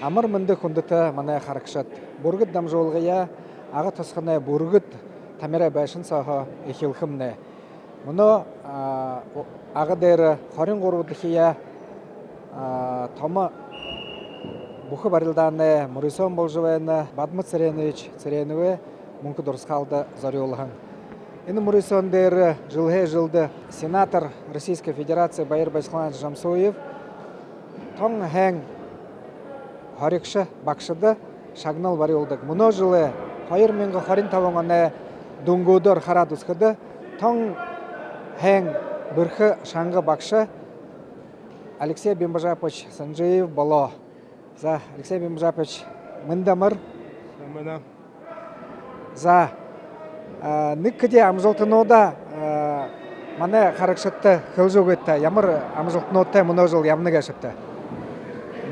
Амар мэндэг хүндэтэй манай харагшат бүргэд дамжуулгая ага тусганы бүргэд тамира байшин сохо эхэлхэмнэ. Мөнөө ага дээр 23 дахия томо бүхэ барилдааны Морисон Болжовын Бадмат Цэрэнэвэ мөнгө дурсхалда зориулхан. Энэ Морисон дээр жылд сенатор Российской Федерации Баяр Баясгаланович Жамсуев тон хэн хоригш багшд шагнал бариулдаг. Мөнөө жылы 2025 оны дүнгөөдөр хараад үзэхэд тон хэн бэрхэ шанга багш Алексей Бимбажапович Санжиев болоо. За Алексей Бимбажапович мындамар. За нэг кэдэ амжилтнуудаа манай харагшаттай хөлжөөгөттэй ямар амжилтнуудтай мөнөө жыл явна гэшэвтэй.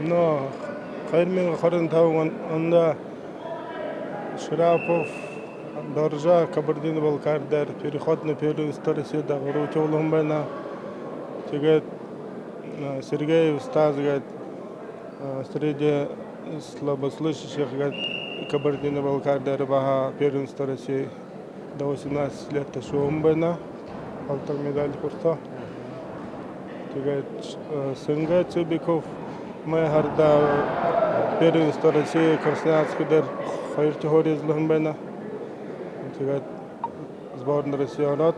Но 2025 онда Шарапов, Доржа, Кабардино-Балкардар, переходный период старости Дагоручевлом байна. Тэгээд Сергеев Стас говорит, среди слабослышащих Кабардино-Балкардар баха период старости до 18 лет шоум байна. Алтын медаль курса. Тэгээд Сенга Цыбиков мы харда период старости Красноярский дар хоёрт хоризлон байна. Тэгээд сборная России ороод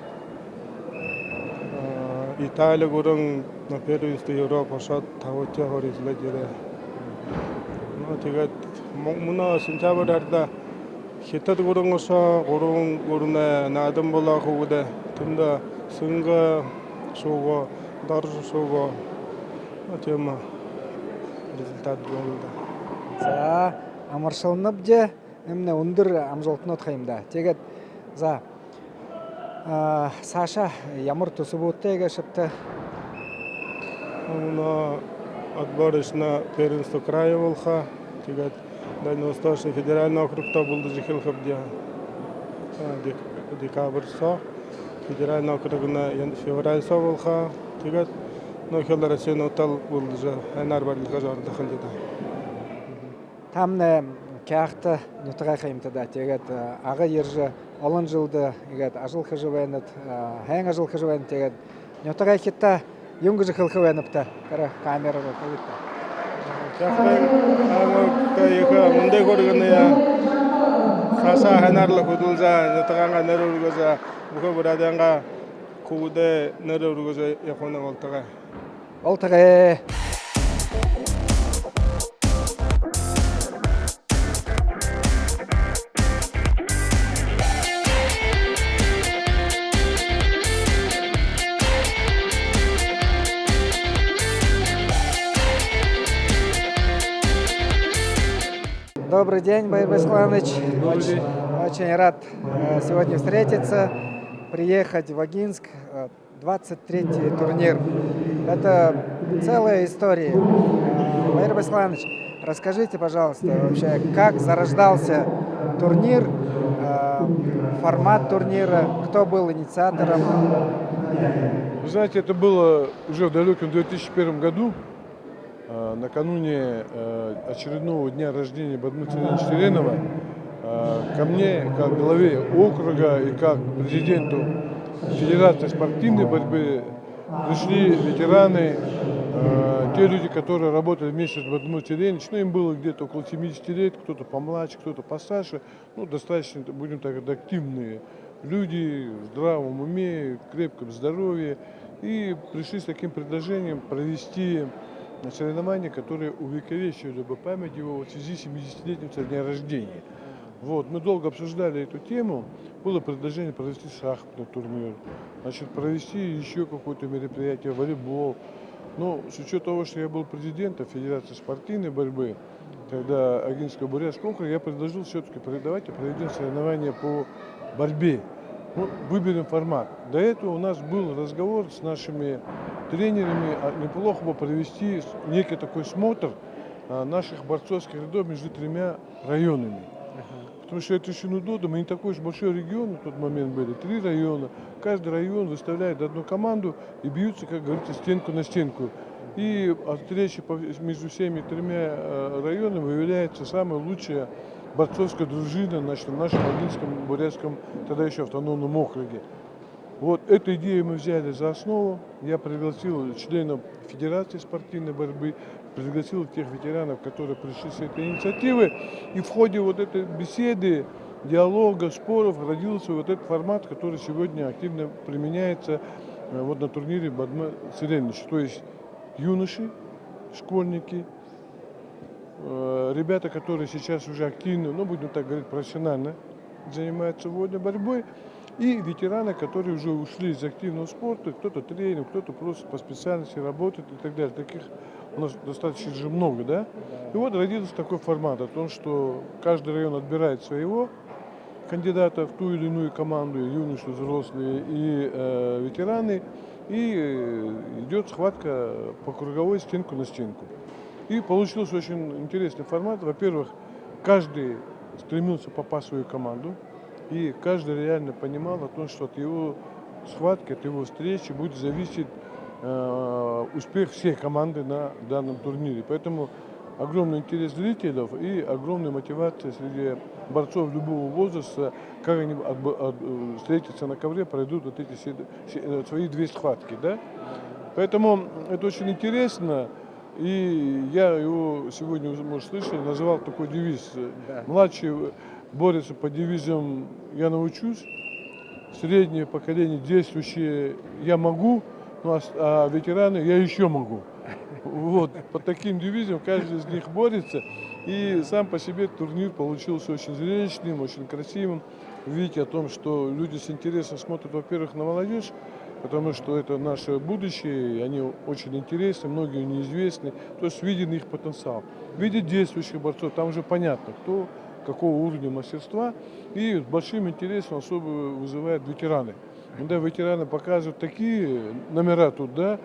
Итали гурван на период Европа шат тавт хоризлаж ирээ. Тэгээд мөнөө сентябрь харда Хятад гурвангосоо гурван наадам болоо хөвдө тэнд Сенга шоуго Дорж шоуго тема результат болды. За амаршылнып же эмне өндөр амжилтнууд хайымда. Тэгээд за Саша ямар төсөвөттэй гэшэвтэй. Мына отборочно первенство края болха. Тэгээд Дальневосточный федеральный округта болды жихилхабдя. Декабрь со федеральный округна февраль со болха. Тэгээд нөхөл Россияны утал болды же айнар барлыга жарды хылдыда. Тамне кяхта нутгай хайымтада. Тэгээд ага ержи олон жылды игэд ажил хажывайнат хэн ажил хажывайнат тэгээд нутгай хитта юнг жихилхавайнапта. Кара камерага кавитта. Кяхтай амагта яха мундай горгоная Саша ханарлы худулжа нутганга нэрүргөза бүхэ бураданга кууде нэрүргөза яхона болтага. Олтагай. Добрый день, Баяр Баясгаланович. Очень рад сегодня встретиться, приехать в Агинск. 23-й турнир. Это целая история. Баяр Баясгаланович, расскажите, пожалуйста, вообще, как зарождался турнир, формат турнира, кто был инициатором? Вы знаете, это было уже в далеком 2001 году, накануне очередного дня рождения Бадмута Цэрэнэва, ко мне, как главе округа и как президенту Федерации спортивной борьбы, пришли ветераны, те люди, которые работали вместе с Бадмутом Цэрэнэвичем. Им было где-то около 70 лет, кто-то помладше, кто-то постарше, достаточно, будем так говорить, активные люди в здравом уме, крепком здоровье. И пришли с таким предложением провести соревнования, которые увековечивали бы память его в связи с 70-летним со дня рождения. Мы долго обсуждали эту тему. Было предложение провести шахматный турнир, провести еще какое-то мероприятие, волейбол. Но с учетом того, что я был президентом Федерации спортивной борьбы, тогда Агинско-Бурятского округа, я предложил все-таки давайте проведем соревнования по борьбе. Выберем формат. До этого у нас был разговор с нашими тренерами, неплохо бы провести некий такой смотр наших борцовских рядов между тремя районами. Потому что это еще удобно, мы не такой уж большой регион в тот момент были, 3 района. Каждый район выставляет одну команду и бьются, как говорится, стенку на стенку. И от встречи между всеми тремя районами является самая лучшая борцовская дружина в нашем Агинском, Бурятском, тогда еще автономном округе. Вот эту идею мы взяли за основу. Я пригласил членов Федерации спортивной борьбы, пригласил тех ветеранов, которые пришли с этой инициативы. И в ходе вот этой беседы, диалога, споров родился вот этот формат, который сегодня активно применяется вот на турнире Бадмы Циренич. То есть юноши, школьники, ребята, которые сейчас уже активно, ну будем так говорить, профессионально занимаются водной борьбой, и ветераны, которые уже ушли из активного спорта, кто-то тренер, кто-то просто по специальности работает и так далее. Таких у нас достаточно же много, да? И вот родился такой формат о том, что каждый район отбирает своего кандидата в ту или иную команду, юноши, взрослые и ветераны, и идет схватка по круговой, стенку на стенку. И получился очень интересный формат. Во-первых, каждый стремился попасть в свою команду, и каждый реально понимал о том, что от его схватки, от его встречи будет зависеть успех всей команды на данном турнире. Поэтому огромный интерес зрителей и огромная мотивация среди борцов любого возраста, как они встретятся на ковре, пройдут вот эти свои две схватки. Да? Поэтому это очень интересно. И я его сегодня, может, слышали, назвал такой девиз. Да. Младший борется по девизам «Я научусь», среднее поколение действующее «Я могу», ну, а ветераны «Я еще могу». Вот, по таким девизам каждый из них борется. И сам по себе турнир получился очень зрелищным, очень красивым. Видите о том, что люди с интересом смотрят, во-первых, на молодежь, потому что это наше будущее, и они очень интересны, многие неизвестны. То есть виден их потенциал. Видят действующих борцов, там уже понятно, кто какого уровня мастерства. И с большим интересом особо вызывают ветераны. Когда ветераны показывают такие номера тут, да,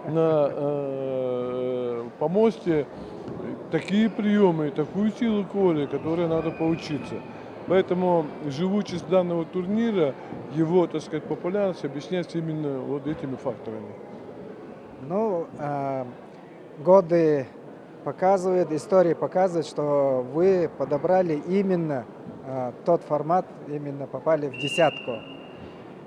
на помосте, такие приемы, такую силу коли, которой надо поучиться. Поэтому живучесть данного турнира, его, так сказать, популярность объясняется именно вот этими факторами. Ну, годы показывают, история показывает, что вы подобрали именно тот формат, именно попали в десятку.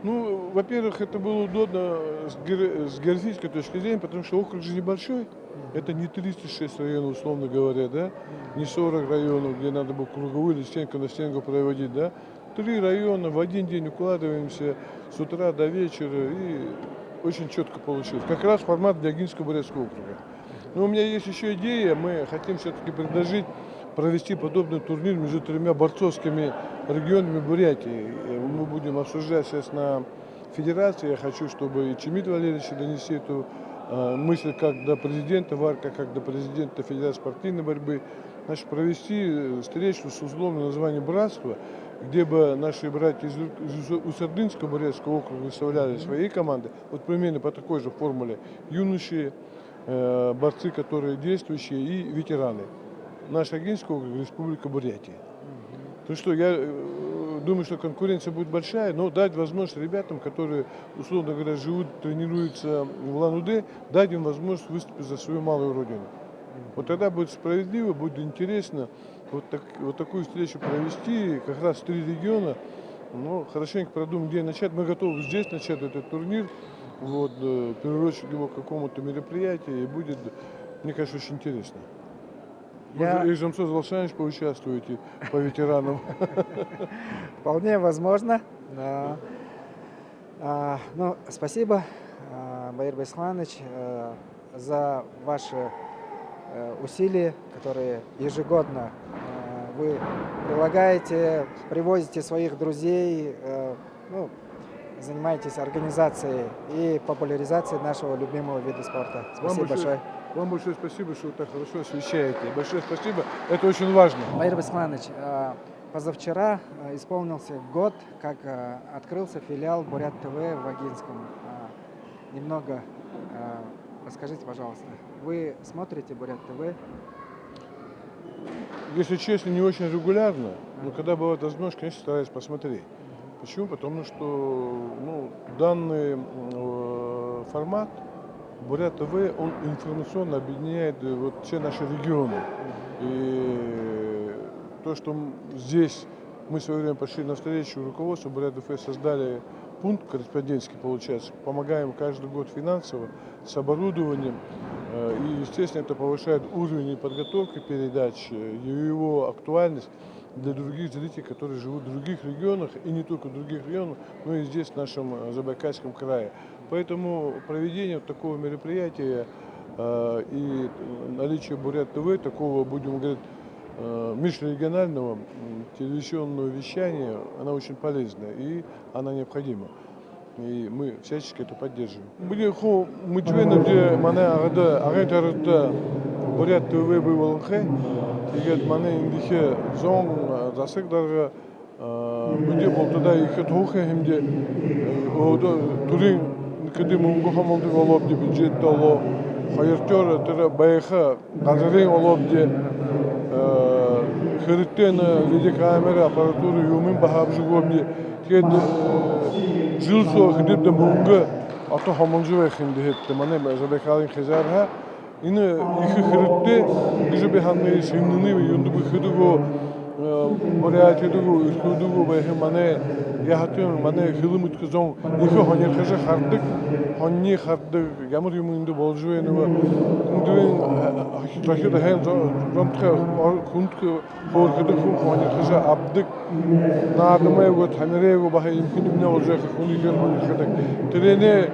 Ну, во-первых, это было удобно с географической точки зрения, потому что округ же небольшой. Это не 36 районов, условно говоря, да, не 40 районов, где надо было круговую или стенку на стенку проводить, да. 3 района, в один день укладываемся с утра до вечера, и очень четко получилось. Как раз формат для Агинского-Бурятского округа. Но у меня есть еще идея, мы хотим все-таки предложить провести подобный турнир между тремя борцовскими регионами Бурятии. Мы будем обсуждать сейчас на федерации. Я хочу, чтобы и Чемид Валерьевич донести эту мысль как до президента ВАРКа, как до президента Федерации спортивной борьбы. Значит, провести встречу с условным названием «Братство», где бы наши братья из Усардынского Бурятского округа выставляли свои команды. Вот примерно по такой же формуле. Юноши, борцы, которые действующие, и ветераны. Наш Агинский округ, Республика Бурятия. То что я думаю, что конкуренция будет большая, но дать возможность ребятам, которые, условно говоря, живут, тренируются в Улан-Удэ, дать им возможность выступить за свою малую родину. Вот тогда будет справедливо, будет интересно вот такую встречу провести, как раз 3 региона, но хорошенько продумать, где начать. Мы готовы здесь начать этот турнир, вот, приурочить его к какому-то мероприятию, и будет, мне кажется, очень интересно. И Жамсоз Волшанович поучаствуете по ветеранам. Вполне возможно. Ну, спасибо, Баир Байсланович, за ваши усилия, которые ежегодно вы прилагаете, привозите своих друзей, ну, занимаетесь организацией и популяризацией нашего любимого вида спорта. Спасибо большое. Вам большое спасибо, что вы так хорошо освещаете. Большое спасибо. Это очень важно. Баир Байсланович, позавчера исполнился год, как открылся филиал Бурят ТВ в Агинском. Немного расскажите, пожалуйста, вы смотрите Бурят ТВ? Если честно, не очень регулярно, но когда бывает возможность, конечно, стараюсь посмотреть. Почему? Потому что данный формат Бурят ТВ, он информационно объединяет вот все наши регионы. И то, что здесь мы в свое время пошли навстречу руководству Бурят ТВ, создали пункт корреспондентский, получается, помогаем каждый год финансово с оборудованием. И, естественно, это повышает уровень подготовки передач, его актуальность для других зрителей, которые живут в других регионах, и не только в других регионах, но и здесь, в нашем Забайкальском крае. Поэтому проведение такого мероприятия и наличие Бурят ТВ, такого, будем говорить, межрегионального телевизионного вещания, она очень полезна и она необходима. И мы всячески это поддерживаем. Мы члены, где мана агентарда Бурят ТВ был и мана индихе зон засыгдарға где был туда их тухе хемде турин кеде мунго хамолды олоб де бюджет толо хайртер тера байха газарин олоб де херттен видеокамера аппаратуры юмин бахабжы гобде кед жил со хедеп де мунго ато хамолжы вехинде хетте мана забекалин хизарха ине их хертте гжебе ханны синны юнду бихдуго Бурятидугу, Иркудугу, Бахимане, Яхатун, Мане, Хилумут Кузон, Нико Хонирхажа Хардык, Хонни Хардык, Ямур Юмунду Болжуенова, Дуин, Хахида Хэн, Зонтха, Хунтка, Хорхадык, Хонирхажа Абдык, Надамаеву, Танереву, Баха, Имкинумна, Ожеха, Хуникер, Хонирхадык, Терене,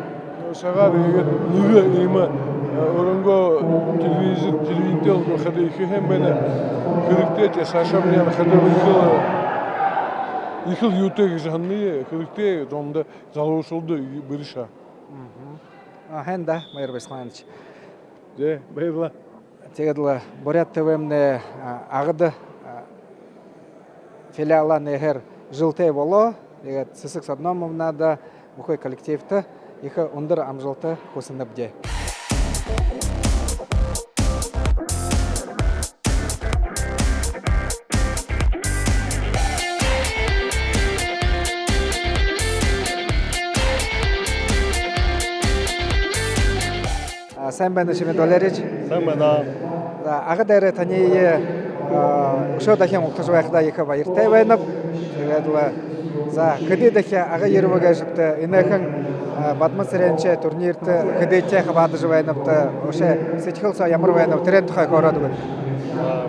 Сагар, Нига, Има, Оранго, телевизор, Хады, Хем Бене, Хрикте, Саша меня Хады, Ихил Ютег Жанны, Хрикте, Зонда, Залошолды, Бриша. Хенда, Майор Бесланович. Де, Бейла. Тегедла Бурят ТВ-мне ағыды филиала нехер жылтей боло, дегет Сысык Садномовна да бұқой коллективті ихы ұндыр амжылты қосынып де. Сайн байна Шимэд Валерьевич. Сайн байна. Ага дээр таны өшөө дахин угтаж байхдаа их баяртай байна. Тэгээд за хэдий дахин ага ярмагаштай энэхэн Бадман сэрэнчэ турнирт хэдийтэй хаваадж байна. Өшөө сэтгэл сая ямар байна. Тэрэн тухайг ороод байна.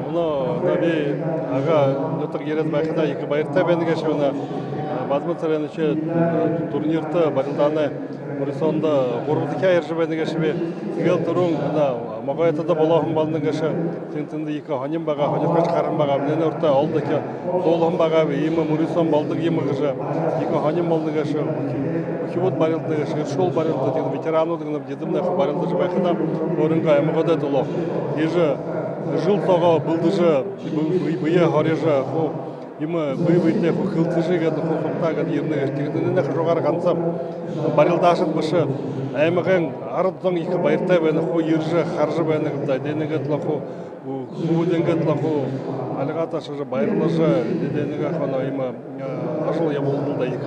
Мөн би ага нутаг яриад байхдаа их баяртай байна гэж байна. Бадман сэрэнчэ турнирт барилдааны Мөрсөндө гурвдыхаа ярьж байна гэж би тэгэл түрүүн Могоятада болохон болно гэж тэнтэнд их хонин байгаа хонирхож гарan байгаа нэн өртөө олдог дуулан байгаа ийм мөрсөн болдог юм гэж их хонин болно гэж хөвд барилдаг гэж шул барилдаг тийм ветеранууд нэг дэдэмнэх барилдаж байхдаа өөрөнгөө амгадад болоо ежи жил того булдыжа бие хорежа Има бэйбэйтэй хөлтөжигээд хохтаагаад ирнэ тэгдэнэ хажуугаар ганцаа барилдаашд биш аймагын ард зон их баяртай байна хуу ирж харж байна гэдэг дэнэгэд лаху хүүдэнгэд лаху алгаташ баярлаж дэнэгэ хана има ажил явуулда их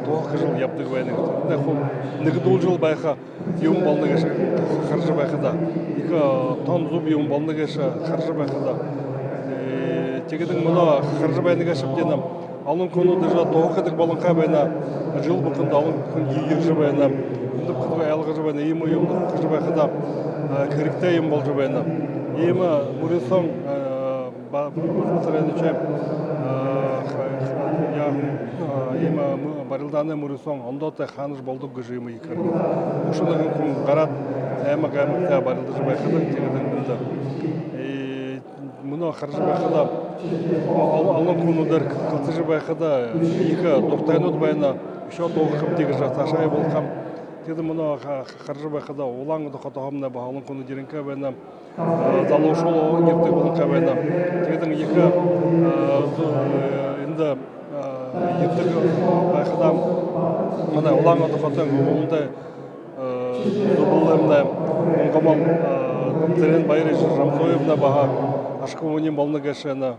тоох жил явдаг байна гэдэг хуу нэгдүүл жил байха юм болно гэж харж байхада их тон зүб юм болно гэж харж байхада Тэгдэг мөн харж байна гэж шивдэнэ. Олон хүмүүс déjà тоохдаг болонхай байна. Жил бүхэнд олон хүн ирж байна. Өндөг хөдөө ялгаж байна. Ийм юм гэж байхада хэрэгтэй юм болж байна. Ийм мөрсөн баатарэнчэ ийм барилдааны мөрсөн ондоотой хаанж болдог гэж юм их. Ушнаг хүн гараад аймаг барилдаж байхада тэгдэг юм. Мөн харж байхада олон хүмүүдэр калтж байхада их дуртайнууд байна. Өшөө дуухам тэгж цаашаа болгам. Тэгэд мөн харж байхада улаан хотоомна олон хүмүүс ирэнхэ байна. Залуушул гэрдэг болгох байна. Тэгэд их энд ирдэг байхада мөн улаан хотоом өмдө дублемна гомом тэрэн баярж рамсоевна баха ашкууни болно гэшэна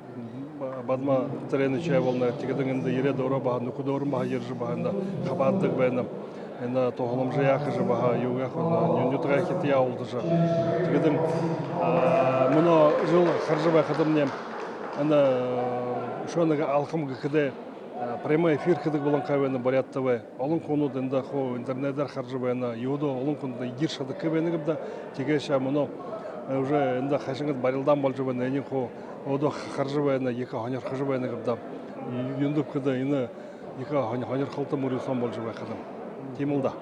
бадма тэрэнчэ болно тэгдэгэнд ирээд өрөө баха нүкөдөөрөн баха ярьж баха хабаадаг байна энэ тогломж яах гэж баха юу яах вэ нотарахи я олдыжа. Тегеден муно жыл харжыбай хадымне ана шонага алхым гыхыде прямой эфир хыдык болон кавені баряттабай. Олон кону дында хо интернеттер харжыбайна юдо олон кону игир шадык кавені гыбда тегеша муно уже инда хашыңыз барилдан болжыбайна энин хо одо харжыбайна екі ханер харжыбайна гыбда юндуп кыда ины екі ханер халты мурисон болжыбай хадым. Тимылда.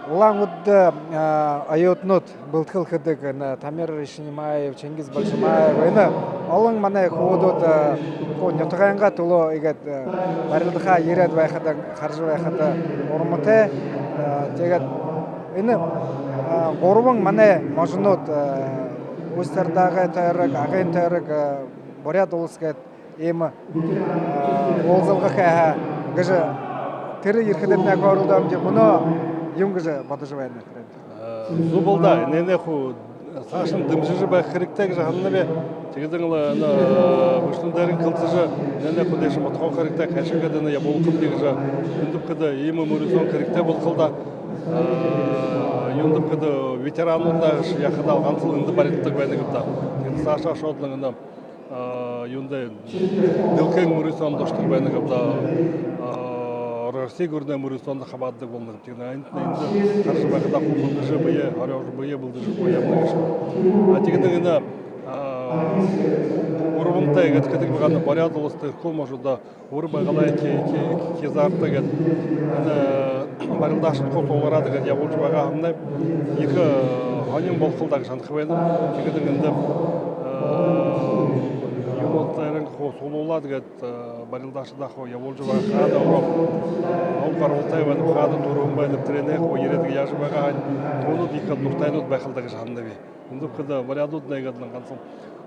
Улан удды айотнут былтқыл хыдык Тамир Ишнимаев, Чингиз Большимаев, ины олон мана худут нотағанға тулы игет барилдыха еред байхадан харжы байхада урмыты тегет ины горбың мана можнут Устардағы тайрык, ағын тайрык борят олыскет емі олзылғы қайға гыжы тірі ерхедемне көрілдім де мұны юмгыжы бадыжывайны кіреді. Зубылда, нене ху сашын дымжыжы бай хіріктегі жағанына бе тегедіңілі бүштіндерін қылтыжы нене ху деші мұтқан хіріктегі қайшыңғадыны я болқым дегіжі үндіп кіді емі мөрісон хірікте болқылда юндып кіді ветеранында яқыда алған тыл үнді бареттік бәйні кіпта. Саша шотлыңына юнды дылкен мөрісон доштық бәйні кіпта. Россия көріне мөрістонды қабадды болны кіптен. Айнытына қаржы бәқіда құлдыжы бұйы, аряужы бұйы бұлдыжы бұйы бұйы. Атегінің урбунта геткетик баганы поряд олысты кол можуда ур багалай кезарты гет барылдашын кол толарады гет я болчу бага хамны екі ханим болқылдаг шанхвен тегедеңде юмоттайрын хо солулады гет барылдашыда хо я болчу бага хада ол каролтай бен хада турум бен трене хо ередге яжы бага тону дикат нуктайнут байхылдаг жанды бе үнді кыда барядут негедлен кансын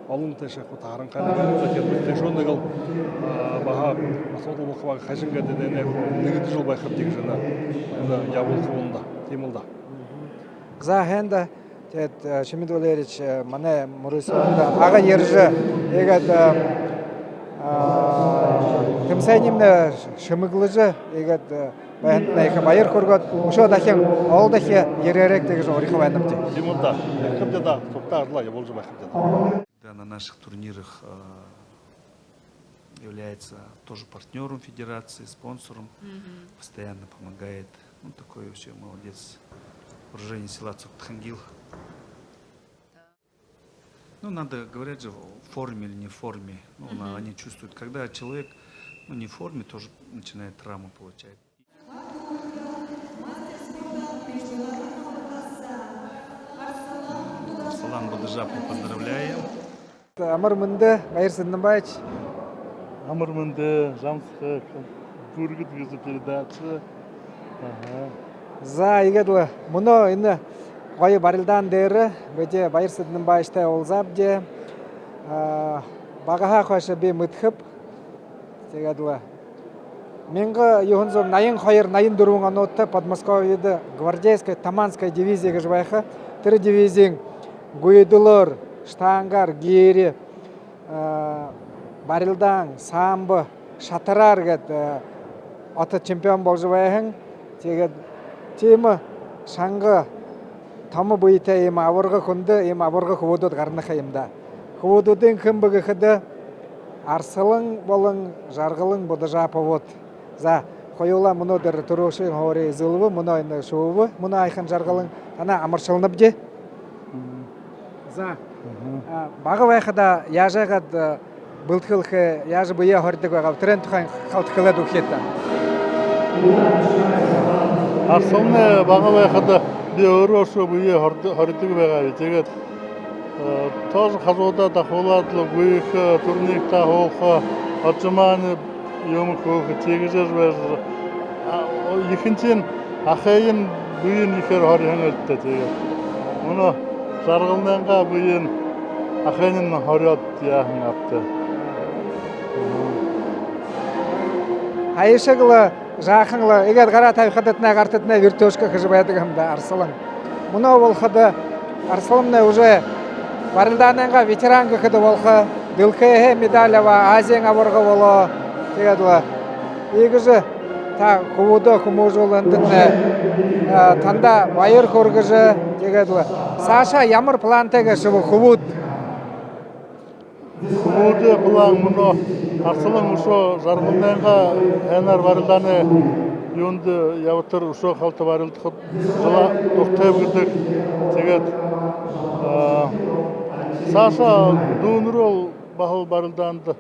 алын теше кутарын кайнаган да кетти шондагыл баха асотул баква хажинга дедене негит жол байхап тиг жана анда ябыл кылында темилда за хенда тет Шемид Валерьевич мане мурисонда ага ержи егет кемсайнимне шымыглыжы егет байха байыр көргөт ошо дахен ол дахе еререк теги орихо байнамти темилда кымда да токтарла я болжу байхап на наших турнирах является тоже партнером федерации, спонсором, постоянно помогает. Ну, такой вообще молодец. Вооружение села Цуктхангил. Ну, надо говорить же, в форме или не в форме. Ну, они чувствуют, когда человек не в форме, тоже начинает травму получать. Салан Бадыжапу поздравляем. Амар мынды Байыр Сындымбаевич. Амар мынды Жамсқа көргіт кезі передачы. За егедлі мұны ині қойы барылдан дәрі бөте Байыр Сындымбаевичтай олзабде бағаға қойшы бе мұтқып егедлі менгі юхынзом найын қойыр найын дұруын анотты Подмосковьеды гвардейская Таманская дивизияға жбайқы тірі дивизияң гуйдылыр штангар, гери, барилдан, самбы, шатырар гет аты чемпион болжыбайхың. Тегет темі шаңғы тамы бұйта ем авырғы күнді, ем авырғы құвудуд ғарныға емда. Құвудудың кім бұғы қыды арсылың болың, жарғылың бұды жапы вод. За қойула мұны дыр тұрушың ғори зылвы, мұны айны шуывы, мұны айқын жарғылың, ана амыршылынып же. За бағы байқыда яжағад бұлтқылқы яжы бұйа хордық бағав түрен тұқан қалтықылады ұқетті. Арсылны бағы байқыда бе өрөші бұйа хордық бағав. Тегет тоже қазуда тақуладылы бұйықы, турник тақуқы, отжыманы емік өқі тегізер бәжір. Екіншен ақайын бұйын екер хориян өлтті тегет. Мұны жарғылнанға бұйын ақайын хорят яғын апты. Айышығылы, жақыңлы, егер қара тайқадытына қартытына вертөшкі қыжыбайды қымда арсылың. Мұны ол қыды арсылымны уже барылдананға ветеранғы қыды болқы, Дылқайы медалева, Азияң абырғы болы, тегеділі. Егізі та хөвөдөө хүмүүжүүлэнд танда баяр хүргэж тэгээд цаашаа ямар плантайгаа шив хөвөд Хөвөөдөө план мөнөө арслан өшөө жаргалнайга ханаар барилдааны юунд явтар өшөө халт барилдахад жила дуртай гэдэг тэгээд цаашаа дүүнрөө бахал барилдаанд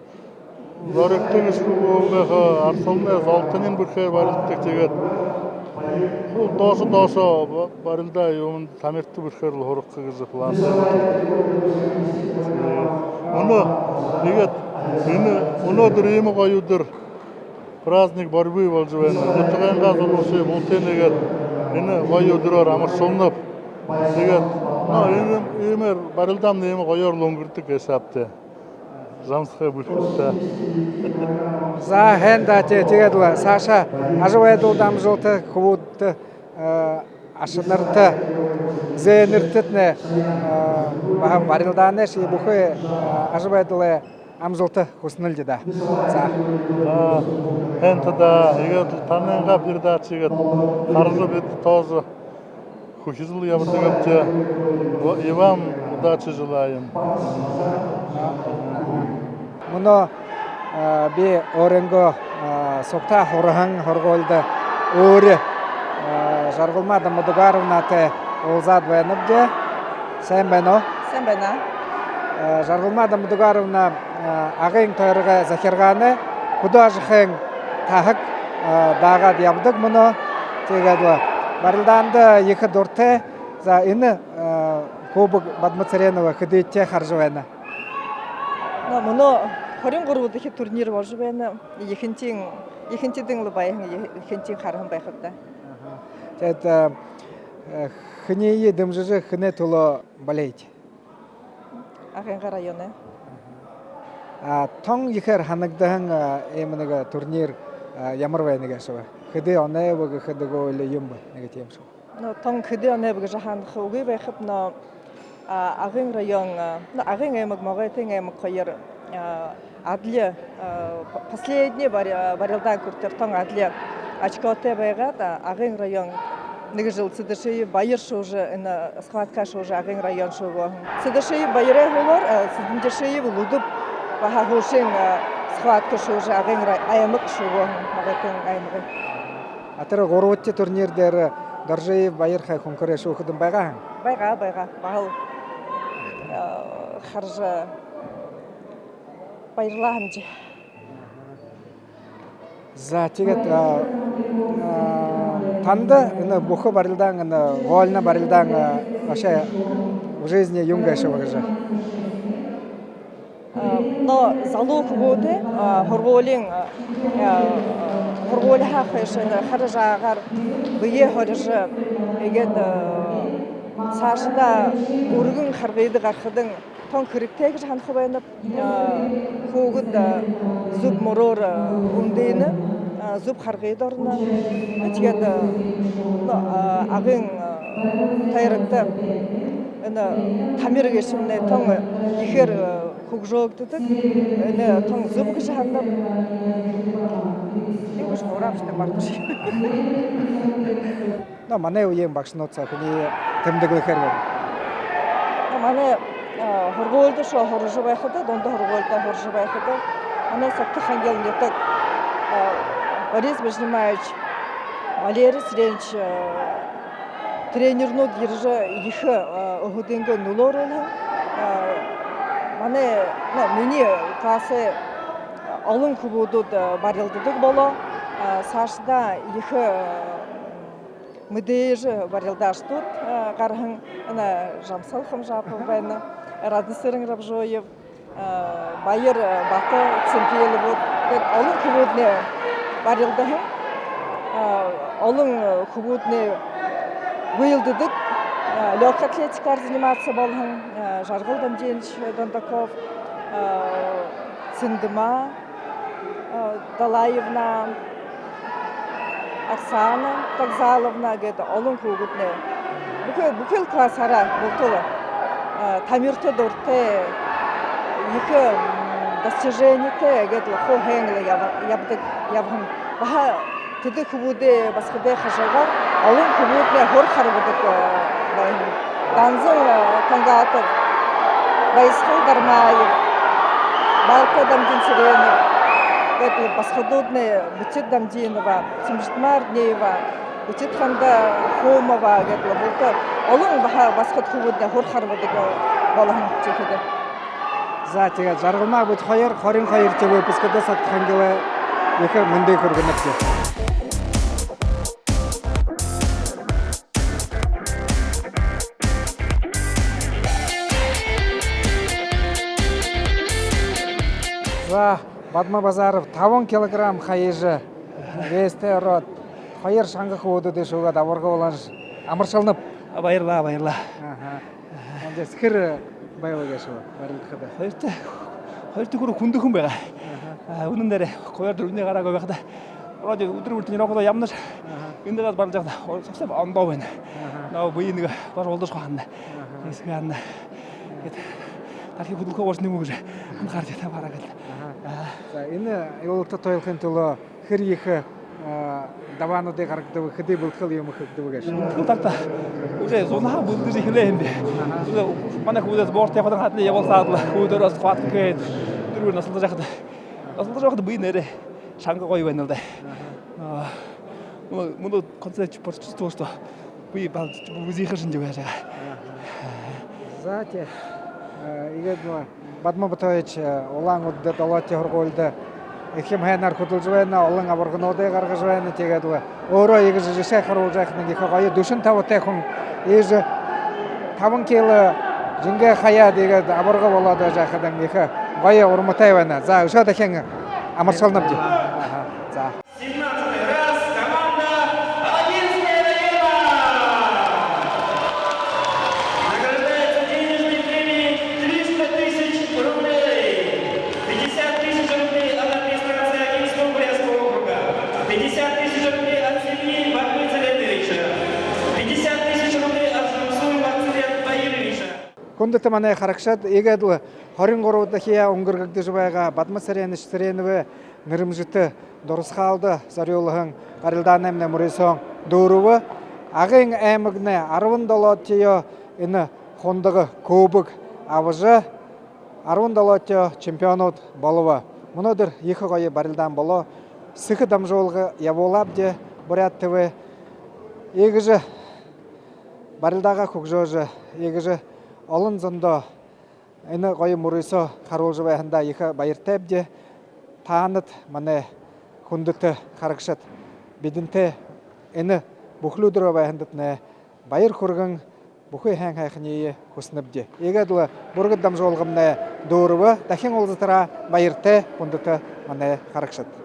Зоригтойгоос хөвөөгөө арсланы золтонын бүрхээр барилддаг тэгээд доошо барилдаа юмд тамирт бүрхээр л хурах гэж план. Тэгээд энэ өнөөдөр ийм гоё өдөр праздник борьбы болж байна. Нутагынгаа зурши бүлтэнэгээд энэ гоё өдрөөр амар сумнав. Тэгээд иймэр барилдаам ийм гоёор л өнгөрдөг хесаптай. Замсхай бүлтээ. За хэнда тэгээд цаашаа ажил дамжуулт хөвөд ашнарт зэнэртэт нэ барилдааны ши бүхэ ажил амжилт хүснэл дээ. За хэнтада игээд танайга передачигэд харж бид тоож хүчил явдаг амжаа и вам удачи желаем. Мөнөө би өрөнгө согта хорхан хоргоолд өөр жаргалма Дамадугаровнатай уулзаад байна дээ. Сайн байна уу? Сайн байна. Жаргалма Дамадугаровна агын тойрог захиргааны художихын тахаг дагаад явдаг мөнөө тэгээд барилдаанд их дуртай. За энэ Кубок Бадмацаренова хэдийтэй харж байна. Мөнөө 23 дахь турнир болж байна. Ихэнчидэн л баян ихэнчийн хархан байх удаа. Тэгээд хний дэмжиж хнэ толо болейт. Агенга районы. Тон ихэр ханагдан ийм нэг турнир ямар байна гэсэн. Хэдий оноо гэхэдэгөө юм нэг тийм шүү. Тон хэдий оноо гэж ханах үгүй байхад Агын район Агын аймаг Моготын аймаг хоёр адли последний барилдаан хүртэр тон адли очкотой байгаад Агын район нэг жил цэдэши баяр шууж энэ схватка шууж Агын район шууг. Цэдэши баяраа хуулаар цэдэши лудуп баха хушин схватка шууж Агын аймаг шууг Моготын аймаг. Тэр гурван турнир дээр Доржи баярхай конкурент шүүхэд байгаа. Байгаа. Багал харж баярлаа хамж. За тэгээд танда энэ бүх барилдаан энэ гоолна барилдаан вообще в жизни юнгаш байгаа. Но залуух буде хорволын хорволха хэшэн харжаагаар бие хорж игээд цаашдаа өргөн харгыг гаргадан тон хэрэгтэй гэж ханах байна. Хүүгд зүг мороор үндэн зүг харгыг орно. Тэгээд агын тайрагта энэ тамир гэшмнэ тон ихэр хөгжөөгддөг. Энэ тон зүг гэж хандав. Игш нурамштай бардаш. Манай үеийн багшнууд цаахны тэмдэглэхээр байна. Манай хоргоолд шо хорж байхад донд хоргоолд хорж байхад манай согтох ангил нэтэг Борис Бажнимаевич Валерий Сиренч тренернууд ирж их өхдөнгө нулоорол манай миний классы олон хүмүүдүүд барилддаг болоо цаашдаа их мэдээж барилдаачдууд гархан жамсал хамжаап байна. Радисэрэн Равжоев Баяр Бата Цэмпиелүүд олон хүмүүднээ барилдах олон хүмүүднээ выйлддаг легкой атлетикаар заниматься болон Жаргал Дамжинч Дондаков Цэндма Далаевна Оксана Такзаловна гэдэг олон хүүгүүднээ бүхэл классаараа болтол тамирт дуртай их достиженийтэй гэдэг хоо хэнгэл явдаг явхан баха тэдэ хөвүүдээ бас хэдэ хашаагаар олон хөвүүдээ хор харагдаг данзан тангаатав Байсхал Гармаев Балка Дамжинцеренов гэтэл бас худуудны Бучит Дамжинова Цэмжтмар Неева Бучит Ханда Хомова гэтэл бол олон бас хөвүүдээ хор харагдаг болгон чихэдэг. За тэгээд жаргалмаа бид 2022 жил выпускада сагтхангала их мөндөй хөргөнөд. За Бадма Базаров 5 кг хаяжы вестерот 2 шангах өөдөд шугаад аварга улан амаршалнып. Баярлаа. Ондес хэр баялаг шүү. Барилдахад. Хоёр төгөр хүндөхөн байгаа. Үнэн дээр 2-4-ний гараагаа байхад ороод өдөр бүртний ногоо ямнаш эндээс барж байгаа. Совсем ондоо байна. Наа бие нэг бар болдож хаана. Эсгэн. Гэт тархи хөдөлгөөн уурсны мөнгөөр анхаарч та бараг л. За энэ явуултад тойлохын тулд хэр их даваануудыг харагдаг хэдий бэлтгэл юм өгдөг гэж. Тагта үгүй зунаа бүлдэж ихлээ юм бэ. Манай хүүдээс спорт явахад хадны явуулсаад хүүдээрээс хаваад гээд дөрвөр насалж яхад бие нэрэ шанга гоё байна л да. Мөн концерт спортчтой бие балж үзихэр шинж байгаа. За тий. Тэгээд Бадма Батович улаан удаад олооти хоргоолд их юм хайнаар хөдөлж байна. Олон аваргнуудыг гаргаж байна. Тэгээд өөрөө ягж жишээ харуулж байх нэг их гоё 45 та хүн ээж 5 кг жингээ хаяа тэгээд аварга болоод байж хахад их гоё урмтай байна. За өшөө дахин амаршалнав. За. Хүндэт манай харагшаад игээд 23 дахиа өнгөргөгдөж байгаа Бадма Цэрэнэв нэрмжит дурсгаалд зориулсан гарилдааны мөрөсөн дөрөв агын аймагны 17 тио энэ хундаг кубок авж 17 тио чемпионууд болов. Өнөөдөр их гоё барилдаан болоо. Сэх дамжуулга явуулабд Бурят ТВ егж барилдаага хөгжөөж егж олон зөндөө энэ гоё мөрөөсөө харуулж байхандаа их баяртай бдэ. Таанад манай хүндэт харагшаад бидэнтэй энэ бүхлөдрөө байхандад нэ баяр хүргэн бүхий хэн хайхны хүснэбдэ. Эгээд бүргэд дамжуулгамнэ дөрөв дахин уулзтараа баяртай хүндэт манай харагшаад